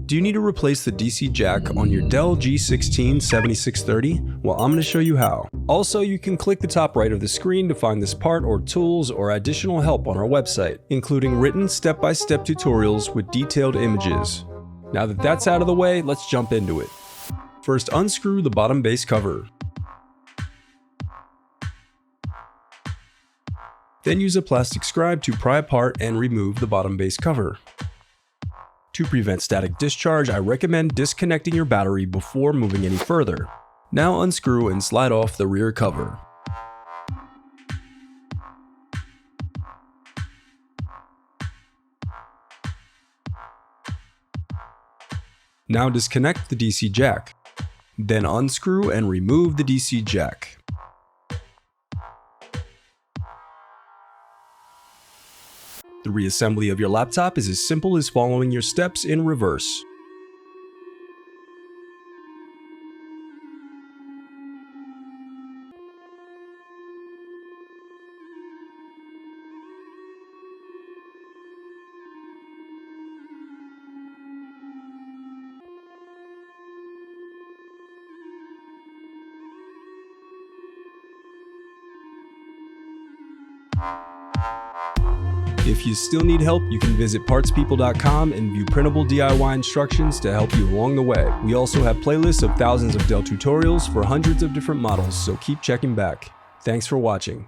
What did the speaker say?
Do you need to replace the DC jack on your Dell G16 7630? Well, I'm going to show you how. Also, you can click the top right of the screen to find this part or tools or additional help on our website, including written step-by-step tutorials with detailed images. Now that that's out of the way, let's jump into it. First, unscrew the bottom base cover. Then use a plastic scribe to pry apart and remove the bottom base cover. To prevent static discharge, I recommend disconnecting your battery before moving any further. Now unscrew and slide off the rear cover. Now disconnect the DC jack. Then unscrew and remove the DC jack. The reassembly of your laptop is as simple as following your steps in reverse. If you still need help, you can visit partspeople.com and view printable DIY instructions to help you along the way. We also have playlists of thousands of Dell tutorials for hundreds of different models, so keep checking back. Thanks for watching.